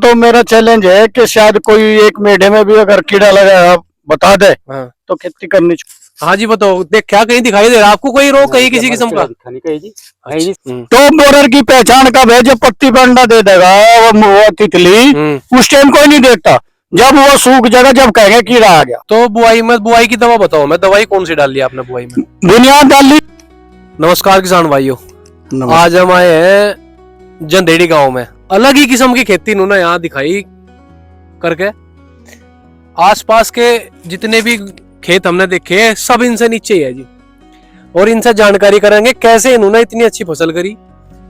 तो मेरा चैलेंज है कि शायद कोई एक मेढे में भी अगर कीड़ा लगा बता दे तो खेती करनी चाहिए। हाँ जी बताओ, देख क्या कहीं दिखाई दे रहा है आपको कोई रोग कहीं किसी किस्म का? टॉप बोरर की पहचान कब है? जब पत्ती पर अंडा दे देगा वो तितली, उस टाइम कोई नहीं देखता। जब वो सूख जाएगा, जब कहेंगे कीड़ा आ गया। तो बुआई की दवा बताओ, मैं दवाई कौन सी डाल ली आपने बुआई में? बुनियाद डाल ली। नमस्कार किसान भाइयों, आज हम आए हैं जंदेड़ी गांव में। अलग ही किस्म की खेती इन्होंने यहाँ दिखाई करके। आसपास के जितने भी खेत हमने देखे सब इनसे नीचे ही है जी, और इनसे जानकारी करेंगे कैसे इन्होंने इतनी अच्छी फसल करी,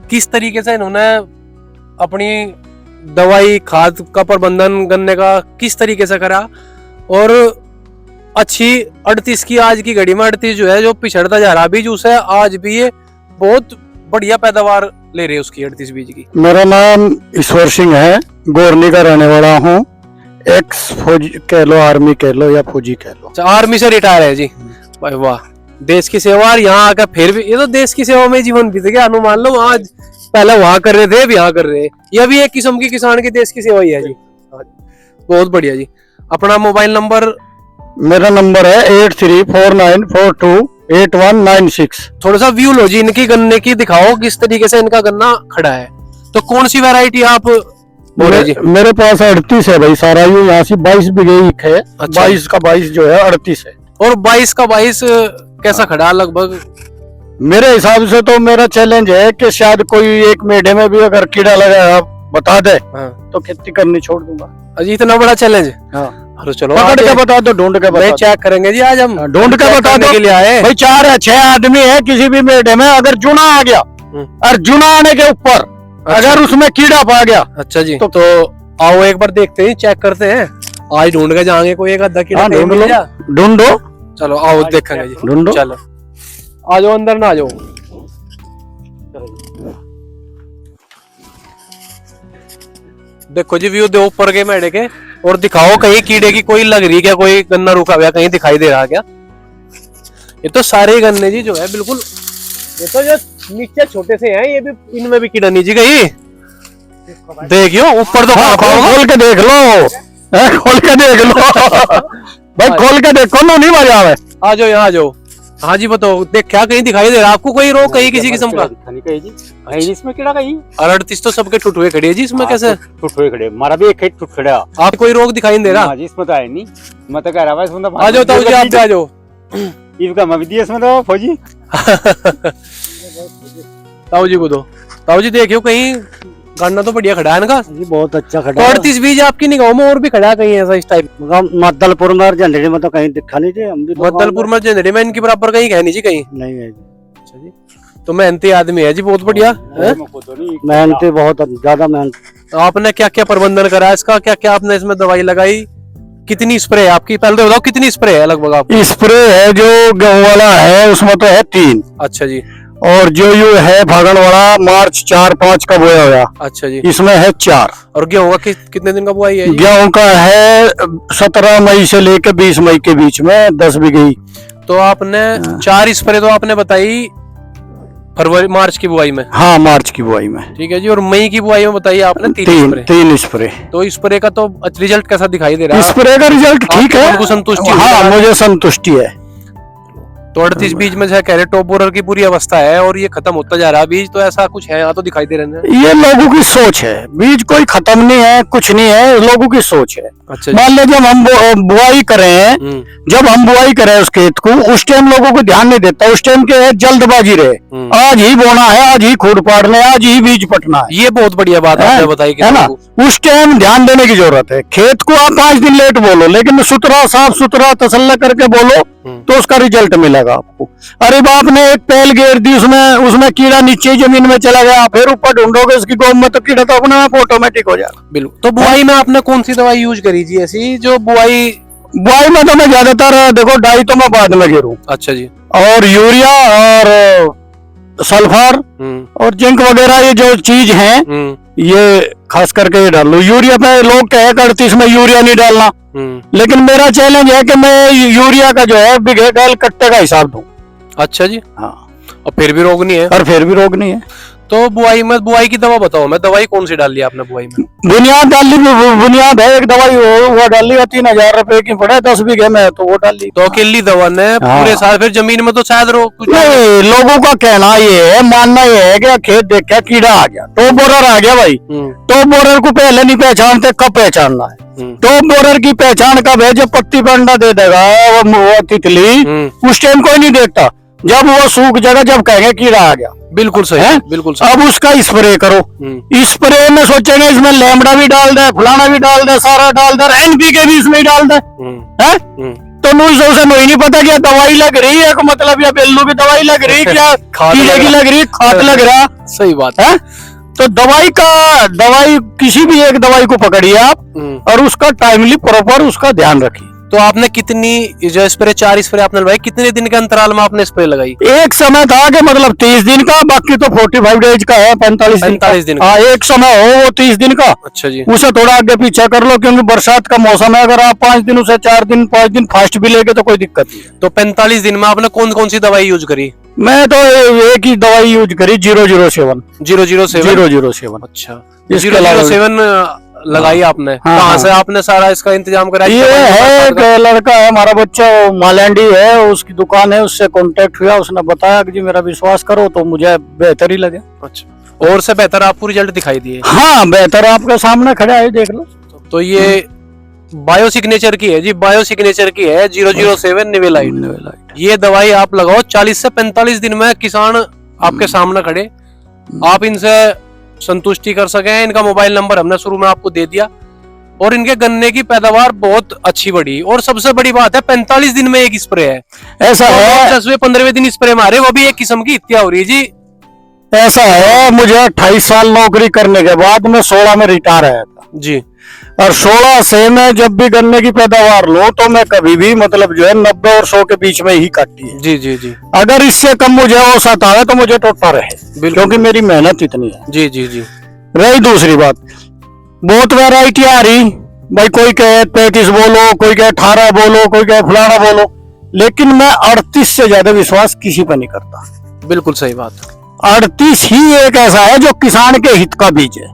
किस तरीके से इन्होंने अपनी दवाई खाद का प्रबंधन गन्ने का किस तरीके से करा, और अच्छी 38 की आज की घड़ी में 38 जो है जो पिछड़ता जा रहा बीज, उसे आज भी ये बहुत बढ़िया पैदावार ले रहे हैं उसकी 38 बीज की। मेरा नाम ईश्वर सिंह है, गोरनी का रहने वाला हूँ। एक्स फौजी कह लो, आर्मी कह लो या फौजी कह लो। आर्मी से रिटायर है जी, भाई वाह। देश की सेवा, और यहाँ आकर फिर भी ये तो देश की सेवा में जीवन बीत गया। मान लो आज पहले वहां कर रहे थे, अब यहाँ कर रहे हैं। यह भी एक किस्म की किसान की देश की सेवा ही है जी। बहुत बढ़िया जी। अपना मोबाइल नंबर? मेरा नंबर है 8349428196। थोड़ा सा व्यू लो जी इनकी गन्ने की, दिखाओ किस तरीके से इनका गन्ना खड़ा है। तो कौन सी वैरायटी आप बोले जी? मेरे पास 38 है भाई, सारा यूं यहाँ से 22 बीघे है। अच्छा। 22 का 22 जो है 38 है। और 22 का 22 कैसा खड़ा लगभग? मेरे हिसाब से तो मेरा चैलेंज है कि शायद कोई एक मेढे में भी अगर कीड़ा लगा बता दे तो खेती करनी छोड़ दूंगा। अजी इतना बड़ा चैलेंज? हाँ। अरे चलो पकड़ के बता दो, ढूंढ के बता दो। चेक करेंगे जी आज हम। ढूंढ के बता दो के लिए आए भाई। 4 या 6 आदमी है किसी भी मेढे में, अगर जुना आ गया और जुना आने के ऊपर अगर उसमें कीड़ा पा गया। अच्छा जी, तो आओ एक बार देखते हैं, चेक करते हैं। आज ढूंढ के जाएंगे कोई एक आधा कीड़ा। ढूंढो। चलो आओ देखेंगे जी। ढूंढो। चलो आ जाओ, अंदर ना आ जाओ। देखो जी व्यू दो ऊपर के मेढे के, और दिखाओ कहीं कीड़े की कोई लग रही क्या, कोई गन्ना रुका हुआ कहीं दिखाई दे रहा क्या? ये तो सारे गन्ने जी जो है बिल्कुल, ये तो जो नीचे छोटे से हैं, ये भी इनमें भी कीड़ा नहीं जी कहीं। देखियो ऊपर तो खोल के देख लो, खोल के देख लो भाई, खोल के देखो ना, नहीं मजा आवे। आ जाओ यहाँ आ जाओ। हाँ जी बताओ, देख क्या कहीं दिखाई दे रहा है आपको कोई रोग कहीं किसी किस्म का? इसमें कीड़ा कहीं। और 38 तो सबके ठुट हुए खड़े है जी, इसमें कैसे ठुट हुए खड़े? हमारा भी एक ठुट खड़ा। आप कोई रोग दिखाई नहीं दे रहा? इसमें तो है नहीं, मैं तो कह रहा इसमें तो। आ जाओ ताऊ जी, आप आ जाओ। इसका मैं भी दिया इसमें तो फौजी। ताऊ जी को दो। ताऊ जी देखियो कहीं गन्ना तो बढ़िया खड़ा है इनका जी, बहुत अच्छा खड़ा है। 38 बीज आपकी निगाहों में और भी खड़ा है कहीं ऐसा इस टाइप? मद्दलपुर में झंडे में तो कहीं दिखा नहीं थे। हम भी मद्दलपुर में झंडे में इनकी बराबर कहीं है नहीं जी कहीं? नहीं है जी। अच्छा जी, तो मेहनती आदमी है जी, बहुत बढ़िया। मेहनती, बहुत ज्यादा मेहनत। आपने क्या क्या प्रबंधन करा इसका, क्या क्या आपने इसमें दवाई लगाई, कितनी स्प्रे है आपकी? पहले तो बताओ कितनी स्प्रे है लगभग आपकी? स्प्रे है जो गेहूं वाला है उसमें तो है 3। अच्छा जी। और जो यू है भागन वाला मार्च 4-5 का बोया हुआ। अच्छा जी। इसमें है 4। और गेहूं का कितने दिन का बुआई है? गेहूं का है 17 मई से लेकर 20 मई के बीच में 10 बीघे। तो आपने 4 स्प्रे तो आपने बताई फरवरी मार्च की बुआई में? हाँ, मार्च की बुआई में। ठीक है जी। और मई की बुआई में बताइए आपने 3 स्प्रे। तो स्प्रे का तो रिजल्ट कैसा दिखाई दे रहा है? स्प्रे का रिजल्ट ठीक है, संतुष्टि? हाँ, मुझे संतुष्टि है। तो 38 बीज में कह रहे टॉप बोरर की पूरी अवस्था है और ये खत्म होता जा रहा है बीज, तो ऐसा कुछ है यहाँ तो दिखाई दे रहे हैं? ये लोगों की सोच है, बीज कोई खत्म नहीं है, कुछ नहीं है, लोगों की सोच है। अच्छा। मान लो जब हम बुआई करें, जब हम बुआई करें उस खेत को, उस टाइम लोगों को ध्यान नहीं देता। उस टाइम के जल्दबाजी रहे, आज ही बोना है, आज ही खोद पाड़ना है, आज ही बीज पटना है। ये बहुत बढ़िया बात आपने बताई है ना। उस टाइम ध्यान देने की जरूरत है। खेत को आप 5 दिन लेट बोलो, लेकिन सुथरा साफ सुथरा तसल्ला करके बोलो तो उसका रिजल्ट मिलेगा आपको। अरे बाप ने एक पहल घेर दी, उसमें कीड़ा नीचे जमीन में चला गया, फिर ऊपर ढूंढोगे उसकी गोम में, तो कीड़ा तो अपने आप ऑटोमेटिक हो जाएगा। बिल्कुल। तो बुआई में आपने कौन सी दवाई यूज करी जी ऐसी जो बुआई में? तो मैं ज्यादातर देखो डाई तो मैं बाद में घेरूं। अच्छा जी। और यूरिया और सल्फर और जिंक वगैरह ये जो चीज है ये खास करके ये डाल लो। यूरिया पे लोग कहे 38 में यूरिया नहीं डालना, लेकिन मेरा चैलेंज है कि मैं यूरिया का जो है बिघे डाल कट्टे का हिसाब दूं। अच्छा जी। हाँ। और फिर भी रोग नहीं है? और फिर भी रोग नहीं है। तो बुआई की दवा बताओ, मैं दवाई कौन सी डाल ली आपने बुआई में? बुनियाद डाली, बुनियाद है एक दवाई, वो डाली 3,000 रुपए की पड़े 10 बीघे में, तो वो डाली। तो अकेली दवा ने पूरे साल, फिर जमीन में तो शायद कुछ नहीं, लोगों का कहना ये है, मानना ये है कि खेत देखा कीड़ा आ गया, टॉप बोरर आ गया भाई। टॉप बोरर को पहले नहीं पहचानते, कब पहचानना है? टॉप बोरर की पहचान कब है? जब पत्ती पर अंडा दे देगा वो तितली, उस टाइम कोई नहीं देखता। जब वो सूख जाएगा, जब कहेंगे कीड़ा आ गया। बिल्कुल सही है, बिल्कुल सही। अब उसका स्प्रे करो, स्प्रे में सोचेंगे इसमें लैम्बडा भी डाल दे, फलाना भी डाल दे, सारा डाल दे, एनपीके भी इसमें डाल दे, है? तो मुझे उसे नहीं पता क्या दवाई लग रही है, मतलब या बेल्लू की दवाई लग रही, क्या कीड़े की लग रही, खाद लग रहा। सही बात है। तो दवाई किसी भी एक दवाई को पकड़िए आप और उसका टाइमली प्रॉपर उसका ध्यान रखिए। तो आपने कितनी जो स्प्रे, 4 स्प्रे आपने लगाई, कितने दिन के अंतराल में आपने स्प्रे लगाई? एक समय था कि मतलब 30 दिन का, बाकी तो 45 डेज का है, 45 दिन का। एक समय हो वो 30 दिन का। अच्छा जी। उसे थोड़ा आगे पीछे कर लो, क्योंकि बरसात का मौसम है, अगर आप 5 दिन उसे 4 दिन 5 दिन फास्ट भी लेके तो कोई दिक्कत नहीं है। तो 45 दिन में आपने कौन कौन सी दवाई यूज करी? मैं तो एक ही दवाई यूज करी, 007। 007। अच्छा, 007 लगाई आपने। कहाँ से आपने सारा इसका इंतजाम करा? ये है एक लड़का है हमारा बच्चा, मालैंडी है, उसकी दुकान है, उससे कांटेक्ट हुआ, उसने बताया कि जी मेरा विश्वास करो, तो मुझे बेहतर ही लगे। अच्छा, और से बेहतर आपको रिजल्ट दिखाई दिए? हाँ, बेहतर आपके सामने खड़ा है, देख लो। तो ये बायो सिग्नेचर की है जी, बायो सिग्नेचर की है 007 निवेलाइट। ये दवाई आप लगाओ, 40 से 45 दिन में किसान आपके सामने खड़े, आप इनसे संतुष्टि कर सके। इनका मोबाइल नंबर हमने शुरू में आपको दे दिया, और इनके गन्ने की पैदावार बहुत अच्छी बढ़ी, और सबसे बड़ी बात है 45 दिन में एक स्प्रे है। ऐसा है 10वें 15वें दिन स्प्रे मारे, वो भी एक किस्म की हत्या हो रही जी। ऐसा है, मुझे 28 साल नौकरी करने के बाद मैं 16 में रिटायर आया था जी, और 16 से मैं जब भी गन्ने की पैदावार लूं तो मैं कभी भी मतलब जो है 90 और 100 के बीच में ही काटती है। जी जी जी। अगर इससे कम मुझे औसत आए तो मुझे टोटा रहे, क्योंकि मेरी मेहनत इतनी है। जी जी जी। रही दूसरी बात, बहुत वैरायटी आ रही भाई, कोई कहे 35 बोलो, कोई कहे 18 बोलो, कोई कहे फलाना बोलो, लेकिन मैं 38 से ज्यादा विश्वास किसी पर नहीं करता। बिल्कुल सही बात। 38 ही एक ऐसा है जो किसान के हित का बीज है।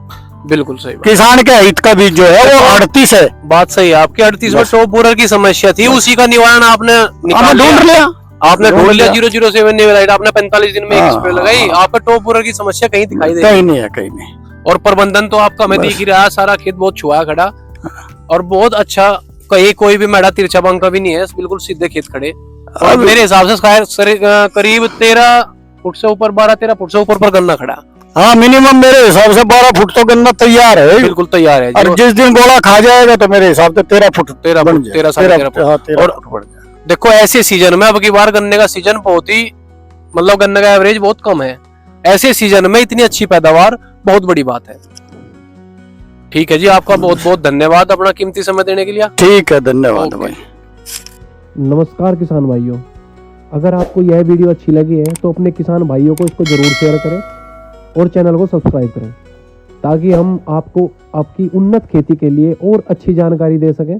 बिल्कुल सही बात। किसान के हित का बीज जो है वो 38 है। बात सही है आपकी। 38 में टॉप बोरर की समस्या थी, उसी का निवारण आपने ढूंढ लिया। आपने ढूंढ लिया 007 निवेलाइट, आपने 45 दिन में एक स्प्रे लगाई, आपका टॉप बोरर की समस्या कहीं दिखाई दे? कहीं नहीं है, कहीं नहीं। और प्रबंधन तो आपका हमें दिख ही रहा है, सारा खेत बहुत छुआ खड़ा और बहुत अच्छा, कहीं कोई भी मेड़ा तिरछा पंखा भी नहीं है, बिल्कुल सीधे खेत खड़े। और मेरे हिसाब से करीब 13 फुट से ऊपर, 12-13 फुट से ऊपर पर गन्ना खड़ा। हाँ, मिनिमम मेरे हिसाब से 12 फुट तो गन्ना तैयार है, बिल्कुल तैयार है। और जिस दिन गोला खा जाएगा तो मेरे हिसाब से 13 फुट 13 फुट। देखो ऐसे सीजन में, अब की बार गन्ने का सीजन बहुत ही, मतलब गन्ने का एवरेज बहुत कम है, ऐसे सीजन में इतनी अच्छी पैदावार बहुत बड़ी बात है। ठीक है जी, आपका बहुत बहुत धन्यवाद अपना कीमती समय देने के लिए। ठीक है, धन्यवाद भाई। नमस्कार किसान भाइयों, अगर आपको यह वीडियो अच्छी लगी है तो अपने किसान भाइयों को इसको जरूर शेयर करें और चैनल को सब्सक्राइब करें, ताकि हम आपको आपकी उन्नत खेती के लिए और अच्छी जानकारी दे सकें।